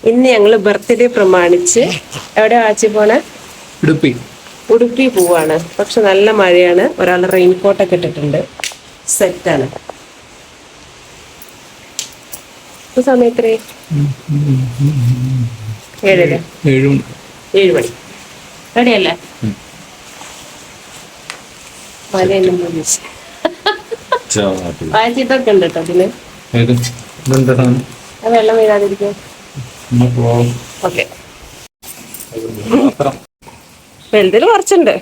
ഇന്ന് ഞങ്ങള് ബർത്ത്ഡേ പ്രമാണിച്ച് എവിടെ ആച്ചി പോണേ? ഉടുപ്പി പോവാണ്. പക്ഷെ നല്ല മഴയാണ്. ഒരാൾ റെയിൻകോട്ടൊക്കെ ഇട്ടിട്ടുണ്ട്. സെറ്റാണ്. ഇപ്പൊ സമയം എത്രേ? 7 മണി. റെഡിയല്ലേ? മഴയൊന്നും വായിച്ചിട്ടൊക്കെ ഉണ്ട് കേട്ടോ അതിന്. വെള്ളം വീഴാതിരിക്കും. ഓക്കെ, വലുതിൽ കുറച്ചുണ്ട്.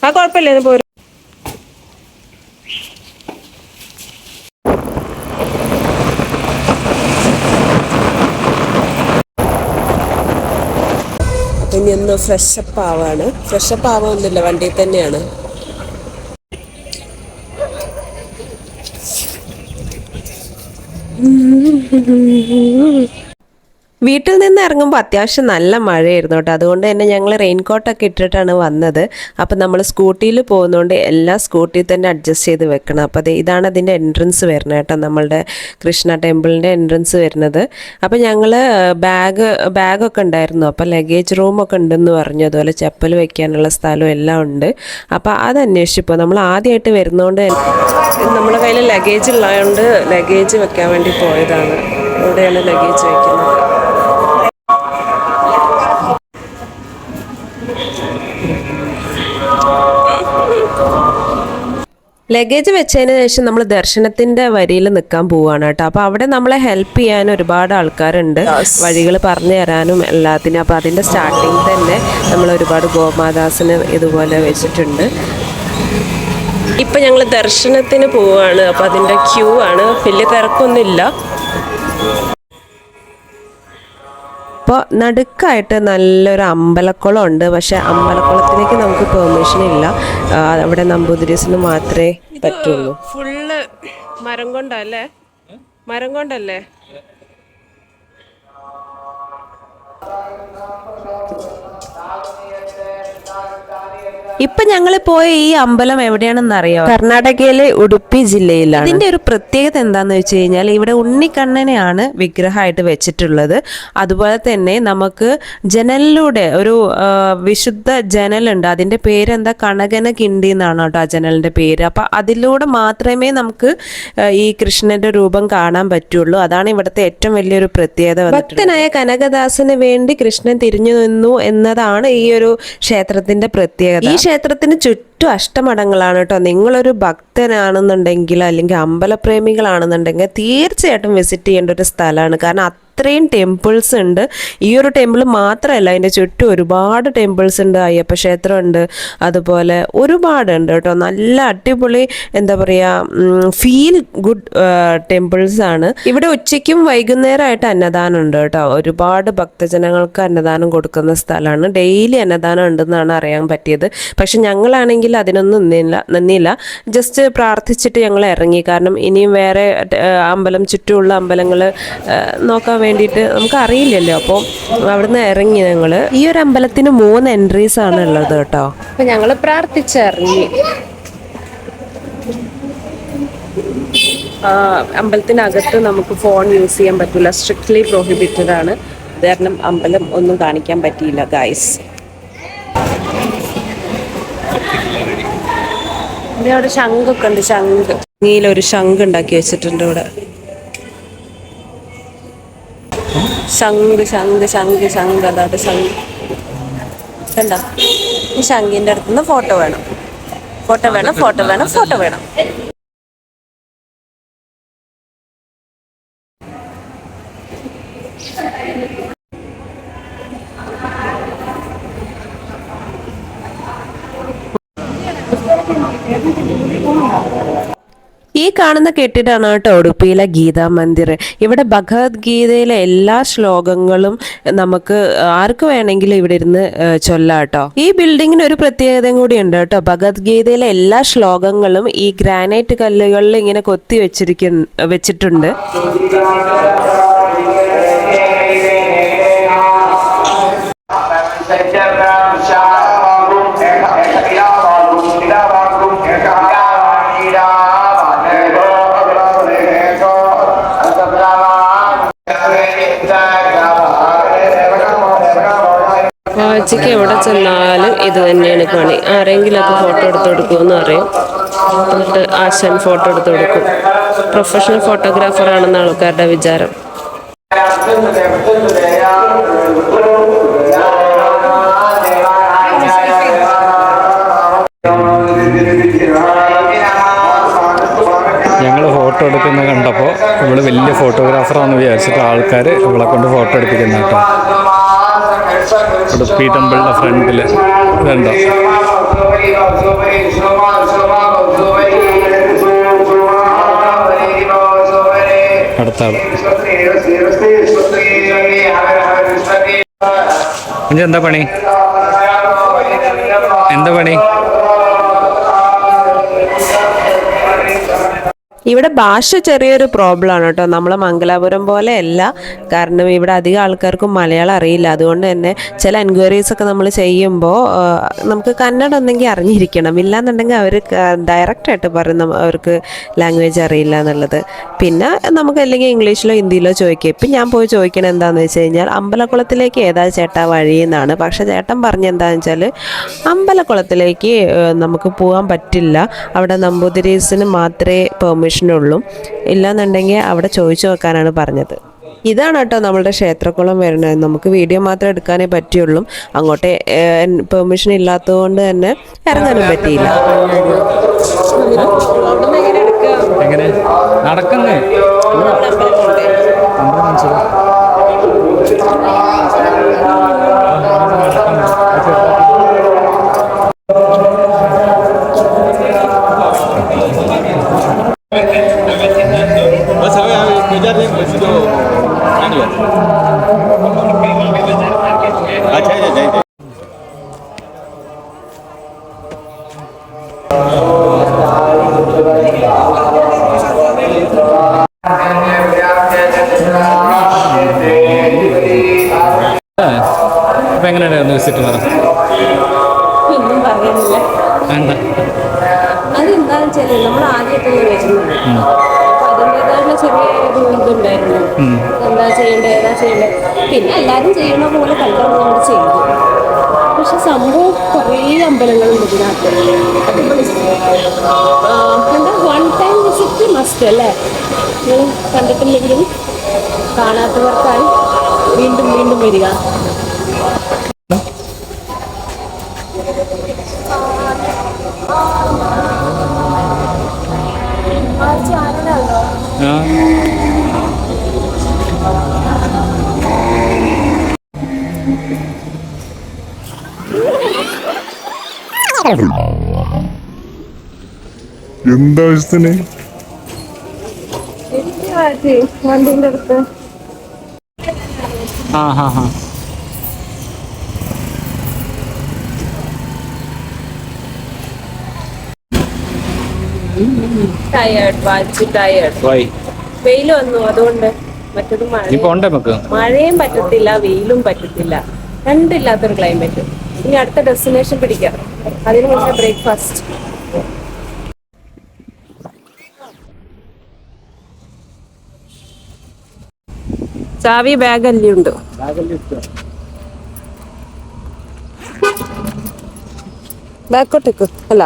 ആ കുഴപ്പമില്ല. പോരും. ഇനി ഒന്ന് ഫ്രഷപ്പ് ആവാണ്. ഫ്രഷപ്പ് ആവാന്നില്ല, വണ്ടിയിൽ തന്നെയാണ്. വീട്ടിൽ നിന്ന് ഇറങ്ങുമ്പോൾ അത്യാവശ്യം നല്ല മഴയായിരുന്നു കേട്ടോ. അതുകൊണ്ട് തന്നെ ഞങ്ങൾ റെയിൻകോട്ടൊക്കെ ഇട്ടിട്ടാണ് വന്നത്. അപ്പം നമ്മൾ സ്കൂട്ടിയിൽ പോകുന്നതുകൊണ്ട് എല്ലാം സ്കൂട്ടിയിൽ തന്നെ അഡ്ജസ്റ്റ് ചെയ്ത് വെക്കണം. അപ്പോൾ ഇതാണ് അതിൻ്റെ എൻട്രൻസ് വരുന്നത് കേട്ടോ, നമ്മളുടെ കൃഷ്ണ ടെമ്പിളിൻ്റെ എൻട്രൻസ് വരുന്നത്. അപ്പോൾ ഞങ്ങൾ ബാഗൊക്കെ ഉണ്ടായിരുന്നു. അപ്പോൾ ലഗേജ് റൂമൊക്കെ ഉണ്ടെന്ന് പറഞ്ഞു. അതുപോലെ ചപ്പൽ വെക്കാനുള്ള സ്ഥലവും എല്ലാം ഉണ്ട്. അപ്പോൾ അത് അന്വേഷിച്ചപ്പോൾ നമ്മൾ ആദ്യമായിട്ട് വരുന്നതുകൊണ്ട് നമ്മുടെ കയ്യിൽ ലഗേജ് ഉള്ളതുകൊണ്ട് ലഗേജ് വെക്കാൻ വേണ്ടി പോയതാണ്. ഇവിടെയാണ് ലഗേജ് വയ്ക്കുന്നത്. ലഗേജ് വെച്ചതിന് ശേഷം നമ്മൾ ദർശനത്തിൻ്റെ വരിയിൽ നിൽക്കാൻ പോവുകയാണ് കേട്ടോ. അപ്പോൾ അവിടെ നമ്മളെ ഹെൽപ്പ് ചെയ്യാൻ ഒരുപാട് ആൾക്കാരുണ്ട്, വഴികൾ പറഞ്ഞു തരാനും എല്ലാത്തിനും. അപ്പോൾ അതിൻ്റെ സ്റ്റാർട്ടിങ് തന്നെ നമ്മൾ ഒരുപാട് ഗോമാദാസിന് ഇതുപോലെ വെച്ചിട്ടുണ്ട്. ഇപ്പം ഞങ്ങൾ ദർശനത്തിന് പോവുകയാണ്. അപ്പോൾ അതിൻ്റെ ക്യൂ ആണ്, വലിയ തിരക്കൊന്നുമില്ല. അപ്പോൾ നടുക്കായിട്ട് നല്ലൊരു അമ്പലക്കുളം ഉണ്ട്. പക്ഷെ അമ്പലക്കുളത്തിലേക്ക് നമുക്ക് പെർമിഷൻ ഇല്ല. അവിടെ നമ്പൂതിരീസിന് മാത്രമേ പറ്റുള്ളൂ. ഫുള്ള് മരം കൊണ്ടല്ലേ? മരം കൊണ്ടല്ലേ? ഇപ്പൊ ഞങ്ങൾ പോയ ഈ അമ്പലം എവിടെയാണെന്ന് അറിയാം? കർണാടകയിലെ ഉടുപ്പി ജില്ലയിലാണ്. ഇതിന്റെ ഒരു പ്രത്യേകത എന്താന്ന് വെച്ച് കഴിഞ്ഞാൽ ഇവിടെ ഉണ്ണിക്കണ്ണനെയാണ് വിഗ്രഹമായിട്ട് വെച്ചിട്ടുള്ളത്. അതുപോലെ തന്നെ നമുക്ക് ജനലിലൂടെ ഒരു വിശുദ്ധ ജനലുണ്ട്. അതിന്റെ പേരെന്താ? കണകന കിണ്ടി എന്നാണ് കേട്ടോ ആ ജനലിന്റെ പേര്. അപ്പൊ അതിലൂടെ മാത്രമേ നമുക്ക് ഈ കൃഷ്ണന്റെ രൂപം കാണാൻ പറ്റുള്ളൂ. അതാണ് ഇവിടുത്തെ ഏറ്റവും വലിയൊരു പ്രത്യേകത. ഭക്തനായ കനകദാസന് വേണ്ടി കൃഷ്ണൻ തിരിഞ്ഞു നിന്നു എന്നതാണ് ഈ ഒരു ക്ഷേത്രത്തിന്റെ പ്രത്യേകത. ഈ ക്ഷേത്രത്തിന് ചുറ്റും അഷ്ടമഠങ്ങളാണ് കേട്ടോ. നിങ്ങളൊരു ഭക്തനാണെന്നുണ്ടെങ്കിൽ അല്ലെങ്കിൽ അമ്പലപ്രേമികളാണെന്നുണ്ടെങ്കിൽ തീർച്ചയായിട്ടും വിസിറ്റ് ചെയ്യേണ്ട ഒരു സ്ഥലമാണ്. കാരണം അത്രയും ടെമ്പിൾസ് ഉണ്ട്. ഈ ഒരു ടെമ്പിൾ മാത്രമല്ല, അതിൻ്റെ ചുറ്റും ഒരുപാട് ടെമ്പിൾസ് ഉണ്ട്. അയ്യപ്പ ക്ഷേത്രം ഉണ്ട്, അതുപോലെ ഒരുപാടുണ്ട് കേട്ടോ. നല്ല അടിപൊളി, എന്താ പറയുക, ഫീൽ ഗുഡ് ടെമ്പിൾസ് ആണ്. ഇവിടെ ഉച്ചയ്ക്കും വൈകുന്നേരമായിട്ട് അന്നദാനം ഉണ്ട് കേട്ടോ. ഒരുപാട് ഭക്തജനങ്ങൾക്ക് അന്നദാനം കൊടുക്കുന്ന സ്ഥലമാണ്. ഡെയിലി അന്നദാനം ഉണ്ടെന്നാണ് അറിയാൻ പറ്റിയത്. പക്ഷെ ഞങ്ങളാണെങ്കിൽ അതിനൊന്നും നിന്നില്ല. ജസ്റ്റ് പ്രാർത്ഥിച്ചിട്ട് ഞങ്ങൾ ഇറങ്ങി. കാരണം ഇനിയും വേറെ ചുറ്റുമുള്ള അമ്പലങ്ങൾ നോക്കാൻ വേണ്ടിയിട്ട് നമുക്ക് അറിയില്ലല്ലോ. അപ്പോൾ അവിടുന്ന് ഇറങ്ങി ഞങ്ങൾ. ഈ ഒരു അമ്പലത്തിന് 3 എൻട്രീസ് ആണ് ഉള്ളത് കേട്ടോ. അപ്പം ഞങ്ങൾ പ്രാർത്ഥിച്ചിറങ്ങി. അമ്പലത്തിനകത്ത് നമുക്ക് ഫോൺ യൂസ് ചെയ്യാൻ പറ്റില്ല, സ്ട്രിക്ട്ലി പ്രോഹിബിറ്റഡ് ആണ്. അത് കാരണം അമ്പലം ഒന്നും കാണിക്കാൻ പറ്റിയില്ല ഗൈസ്. അവിടെ ശംഖൊക്കെ ഉണ്ട്. നീലൊരു ശംഖ് ഉണ്ടാക്കി വെച്ചിട്ടുണ്ട് ഇവിടെ. ശംഖ് അതായത് ശംഖ് കണ്ടോ? ഈ ശംഖിൻ്റെ അടുത്തുനിന്ന് ഫോട്ടോ വേണം. ഈ കാണുന്ന കെട്ടിടമാണ് കേട്ടോ ഉടുപ്പിയിലെ ഗീതാ മന്ദിർ. ഇവിടെ ഭഗവത്ഗീതയിലെ എല്ലാ ശ്ലോകങ്ങളും നമുക്ക് ആർക്ക് വേണമെങ്കിലും ഇവിടെ ഇരുന്ന് ചൊല്ലാം കേട്ടോ. ഈ ബിൽഡിങ്ങിന് ഒരു പ്രത്യേകതയും കൂടി ഉണ്ട് കേട്ടോ. ഭഗവത്ഗീതയിലെ എല്ലാ ശ്ലോകങ്ങളും ഈ ഗ്രാനൈറ്റ് കല്ലുകളിൽ ഇങ്ങനെ കൊത്തി വെച്ചിട്ടുണ്ട്. ചേച്ചിക്ക് എവിടെ ചെന്നാലും ഇത് തന്നെയാണ് പണി. ആരെങ്കിലുമൊക്കെ ഫോട്ടോ എടുത്ത് കൊടുക്കുമെന്ന് അറിയാം. എന്നിട്ട് ആശാൻ ഫോട്ടോ എടുത്ത് കൊടുക്കും. പ്രൊഫഷണൽ ഫോട്ടോഗ്രാഫർ ആണെന്ന് ആൾക്കാരുടെ വിചാരം. ഞങ്ങൾ ഫോട്ടോ എടുക്കുന്ന കണ്ടപ്പോൾ ഇവള് വലിയ ഫോട്ടോഗ്രാഫറാണെന്ന് വിചാരിച്ചിട്ട് ആൾക്കാർ ഇവളെ കൊണ്ട് ഫോട്ടോ എടുപ്പിക്കുന്ന കേട്ടോ. ഉടുപ്പി ടെമ്പിളിൻ്റെ ഫ്രണ്ടിൽ ഇതുണ്ടോ. അടുത്ത ആൾ എന്താ പണി? എന്താ പണി? ഇവിടെ ഭാഷ ചെറിയൊരു പ്രോബ്ലമാണ് കേട്ടോ. നമ്മളെ മംഗലാപുരം പോലെ അല്ല. കാരണം ഇവിടെ അധികം ആൾക്കാർക്കും മലയാളം അറിയില്ല. അതുകൊണ്ട് തന്നെ ചില എൻക്വയറീസ് ഒക്കെ നമ്മൾ ചെയ്യുമ്പോൾ നമുക്ക് കന്നഡ ഒന്നെങ്കിൽ അറിഞ്ഞിരിക്കണം. ഇല്ലാന്നുണ്ടെങ്കിൽ അവർ ഡയറക്റ്റായിട്ട് പറയും അവർക്ക് ലാംഗ്വേജ് അറിയില്ല എന്നുള്ളത്. പിന്നെ നമുക്ക് അല്ലെങ്കിൽ ഇംഗ്ലീഷിലോ ഹിന്ദിയിലോ ചോദിക്കുക. ഇപ്പം ഞാൻ പോയി ചോദിക്കണത് എന്താണെന്ന് വെച്ച് കഴിഞ്ഞാൽ അമ്പലക്കുളത്തിലേക്ക് ഏതാ ചേട്ടാ വഴി എന്നാണ്. പക്ഷേ ചേട്ടൻ പറഞ്ഞ എന്താണെന്ന് വെച്ചാൽ അമ്പലക്കുളത്തിലേക്ക് നമുക്ക് പോകാൻ പറ്റില്ല. അവിടെ നമ്പൂതിരീസിന് മാത്രമേ പെർമിഷനുള്ളൂ. ഇല്ലാന്നുണ്ടെങ്കിൽ അവിടെ ചോദിച്ചു വെക്കാനാണ് പറഞ്ഞത്. ഇതാണ് കേട്ടോ നമ്മളുടെ ക്ഷേത്രക്കുളം വരുന്നത്. നമുക്ക് വീഡിയോ മാത്രമേ എടുക്കാനേ പറ്റുള്ളൂ. അങ്ങോട്ട് പെർമിഷൻ ഇല്ലാത്തതുകൊണ്ട് തന്നെ ഇറങ്ങാനും പറ്റിയില്ല. എങ്ങനെ നടക്കുന്നേ? ഇപ്പൊ എങ്ങനെയായിരുന്നു വിസിറ്റ്? ഒന്നും പറയാനില്ല. അതെന്താണെന്ന് വെച്ചാൽ നമ്മൾ ആദ്യമായിട്ടൊന്ന് വരുന്നത്. അപ്പൊ അതിൻ്റെതായുള്ള ചെറിയ ഇതുണ്ടായിരുന്നു. എന്താ ചെയ്യേണ്ടത്, ഏതാ ചെയ്യേണ്ടത്. പിന്നെ എല്ലാവരും ചെയ്യണ പോലെ കണ്ടാണ് നമ്മൾ ചെയ്തു. പക്ഷെ സംഭവം കുറേ അമ്പലങ്ങളുണ്ട് ഇതിനകത്ത്. അടിപൊളി. എന്താ വൺ ടൈം വിസിറ്റ് മസ്റ്റ് അല്ലേ? നിങ്ങൾ കണ്ടിട്ടില്ലെങ്കിലും കാണാത്തവർക്കായി വീണ്ടും വീണ്ടും വരിക. എന്താ ആവശ്യത്തിന്? വണ്ടിന്റെ അടുത്ത് വെയിൽ വന്നു. അതുകൊണ്ട് മറ്റത് മഴയും പറ്റത്തില്ല, വെയിലും പറ്റത്തില്ല. രണ്ടില്ലാത്തൊരു ക്ലൈമറ്റ്. ഇനി അടുത്ത ഡെസ്റ്റിനേഷൻ പിടിക്കാം. അതിന് മുന്നേ ബ്രേക്ക്ഫാസ്റ്റ്. ചാവി ബാഗല്ലേ ഉണ്ട്. ബാക്കോട്ടേക്ക് അല്ല.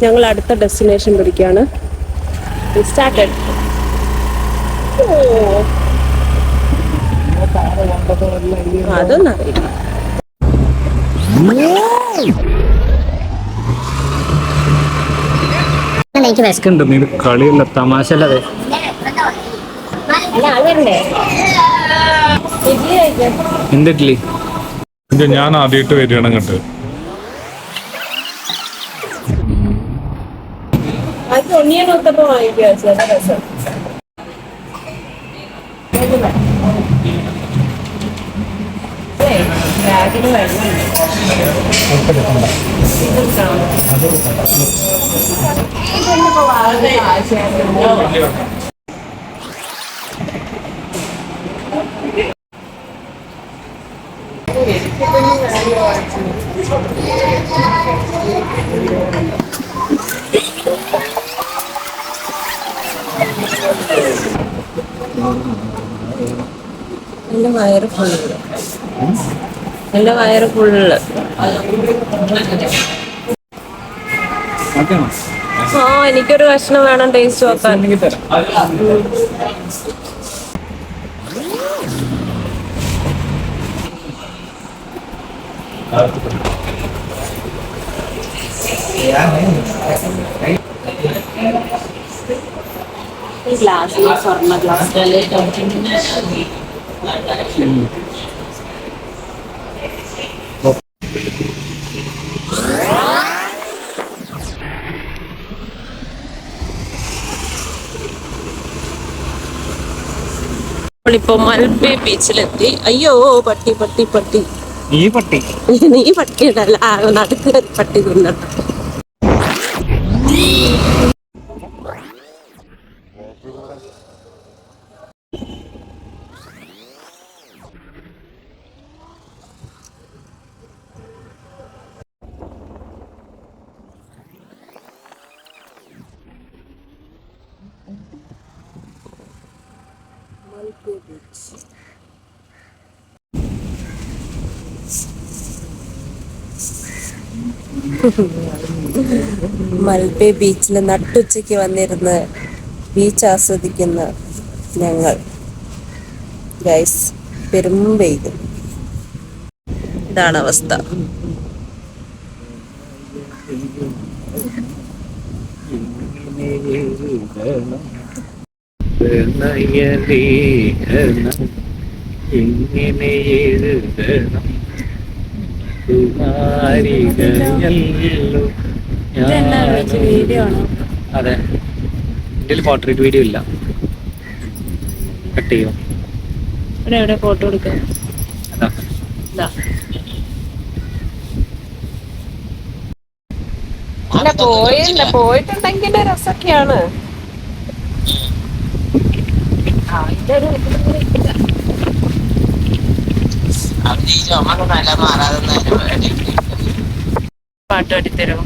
ഞങ്ങൾ അടുത്ത ഡെസ്റ്റിനേഷൻ പിടിക്കാണ്. സ്റ്റാർട്ടഡ്. അതൊന്നും അറിയില്ല. കളിയല്ല, തമാശല്ലേ? എന്ത് ഇഡ്ഡലി? ഞാൻ ആദ്യമായിട്ട് വരികയാണ്. കണ്ട് അത് ഒന്നിയെ നോക്കപ്പോ വാങ്ങിക്കുക ചില രസം. ബാഗിന് നല്ല വയറ് ഫുള്ള്, നല്ല വയറ് ഫുള്ള്. ആ എനിക്കൊരു കഷ്ണം വേണം ടേസ്റ്റ് നോക്കാൻ. ഈ ഗ്ലാസ് സ്വർണ്ണ ഗ്ലാസ് ഇപ്പൊ മൽപ്പെ ബീച്ചിലെത്തി. അയ്യോ പട്ടി പട്ടി പട്ടി, ഈ പട്ടി നീ പട്ടിയിടല്ല, നടുക്ക് പട്ടി തിന്നട്ടെ. മൽപ്പെ ബീച്ചിൽ നട്ടുച്ചയ്ക്ക് വന്നിരുന്ന് ബീച്ച് ആസ്വദിക്കുന്ന ഞങ്ങൾ ഗൈസ്, പെരും വെയിൽ. ഇതാണ് അവസ്ഥ. അതെ, എൻ്റെ പോർട്രേറ്റ് വീഡിയോ ഇല്ല. കട്ട് ചെയ്യോ? എവിടെ ഫോട്ടോ എടുക്കാം? പോയിട്ടുണ്ടെങ്കിൽ രസൊക്കെയാണ്. പാട്ട് പാടിത്തരുമോ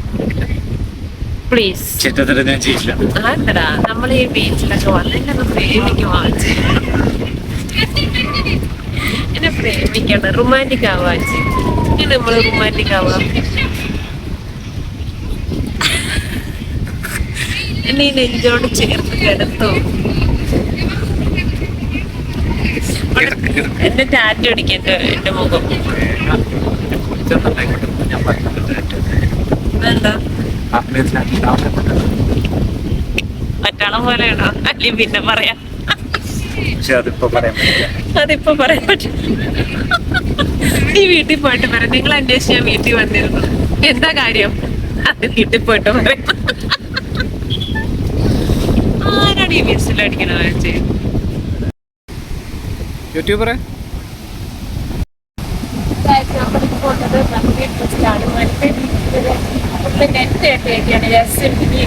പ്ലീസ്? ഞാൻ ചെയ്യില്ല. ആണ്ടടാ, നമ്മൾ ഈ ബീച്ചിലൊക്കെ വന്നെന്നെ പ്രേമിക്കും. വാങ്ങിച്ച് എന്നെ പ്രേമിക്കണ്ട, റൊമാൻറ്റിക് ആവാച്ച്. ഇനി നമ്മള് റൊമാൻറ്റിക് ആവാം. എന്നെ ഈ നെഞ്ചോട് ചേർത്ത് കിടത്തോ. എന്നെ ടാറ്റ അടിക്കട്ടെ എന്റെ മുഖം. എന്താ പട്ടാളം പോലെയാണോ? അല്ലെ പിന്നെ പറയാം. അതിപ്പോ പറയാൻ പറ്റും. ഈ വീട്ടിൽ പോയിട്ട് പറയാം. നിങ്ങൾ അന്വേഷിച്ച് ഞാൻ വീട്ടിൽ വന്നിരുന്നു. എന്താ കാര്യം? അത് വീട്ടിൽ പോയിട്ട് പറയാം. ആരാണ് ഈ വീട്ടിലടിക്കണ യൂട്യൂബറെ?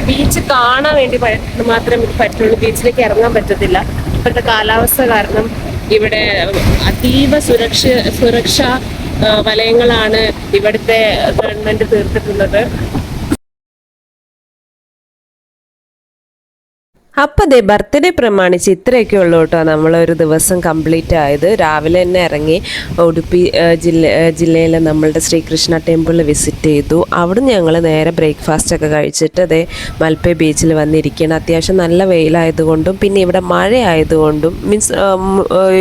ബീച്ച് കാണാൻ വേണ്ടി മാത്രമേ പറ്റുള്ളൂ. ബീച്ചിലേക്ക് ഇറങ്ങാൻ പറ്റത്തില്ല. ഇപ്പോഴത്തെ കാലാവസ്ഥ കാരണം ഇവിടെ അതീവ സുരക്ഷാ വലയങ്ങളാണ് ഇവിടുത്തെ ഗവൺമെന്റ് തീർത്തിട്ടുള്ളത്. അപ്പം ദേ ബർത്ത്ഡേ പ്രമാണിച്ച് ഇത്രയൊക്കെ ഉള്ളൂ കേട്ടോ നമ്മളൊരു ദിവസം കംപ്ലീറ്റ് ആയത്. രാവിലെ തന്നെ ഇറങ്ങി ഉടുപ്പി ജില്ലയിലെ നമ്മളുടെ ശ്രീകൃഷ്ണ ടെമ്പിൾ വിസിറ്റ് ചെയ്തു. അവിടുന്ന് ഞങ്ങൾ നേരെ ബ്രേക്ക്ഫാസ്റ്റ് ഒക്കെ കഴിച്ചിട്ട് അതേ മൽപ്പെ ബീച്ചിൽ വന്നിരിക്കണം. അത്യാവശ്യം നല്ല വെയിലായതുകൊണ്ടും പിന്നെ ഇവിടെ മഴ ആയതുകൊണ്ടും മീൻസ്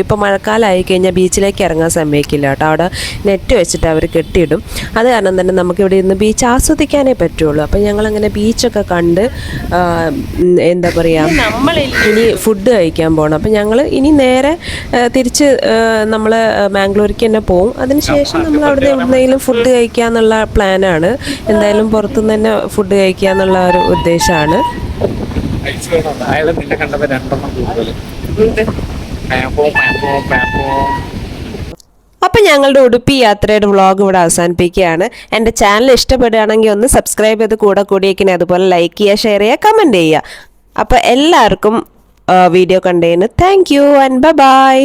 ഇപ്പോൾ മഴക്കാലമായി കഴിഞ്ഞാൽ ബീച്ചിലേക്ക് ഇറങ്ങാൻ സമ്മതിക്കില്ല കേട്ടോ. അവിടെ നെറ്റ് വെച്ചിട്ട് അവർ കെട്ടിയിടും. അത് കാരണം തന്നെ നമുക്കിവിടെ ഇരുന്ന് ബീച്ച് ആസ്വദിക്കാനേ പറ്റുള്ളൂ. അപ്പം ഞങ്ങളങ്ങനെ ബീച്ചൊക്കെ കണ്ട് എന്താ പറയുക, ഇനി ഫുഡ് കഴിക്കാൻ പോകണം. അപ്പം ഞങ്ങൾ ഇനി നേരെ തിരിച്ച് നമ്മൾ മാംഗ്ലൂർക്ക് തന്നെ പോകും. അതിനുശേഷം നമ്മൾ അവിടെ എവിടെയെങ്കിലും ഫുഡ് കഴിക്കുക എന്നുള്ള പ്ലാനാണ്. എന്തായാലും പുറത്തുനിന്ന് തന്നെ ഫുഡ് കഴിക്കുക എന്നുള്ള ഒരു ഉദ്ദേശമാണ്. അയച്ചു വേണം. അയാൾ നിന്നെ കണ്ടപ്പോൾ 2 എണ്ണം കൂടുതൽ. അപ്പം ഞങ്ങളുടെ ഉടുപ്പി യാത്രയുടെ വ്ളോഗ് ഇവിടെ അവസാനിപ്പിക്കുകയാണ്. എൻ്റെ ചാനൽ ഇഷ്ടപ്പെടുകയാണെങ്കിൽ ഒന്ന് സബ്സ്ക്രൈബ് ചെയ്ത് കൂടെ കൂടിയേക്കണേ. അതുപോലെ ലൈക്ക് ചെയ്യുക, ഷെയർ ചെയ്യുക, കമൻറ്റ് ചെയ്യുക. അപ്പോൾ എല്ലാവർക്കും വീഡിയോ കണ്ടതിന് താങ്ക് യു ആൻഡ് ബൈ.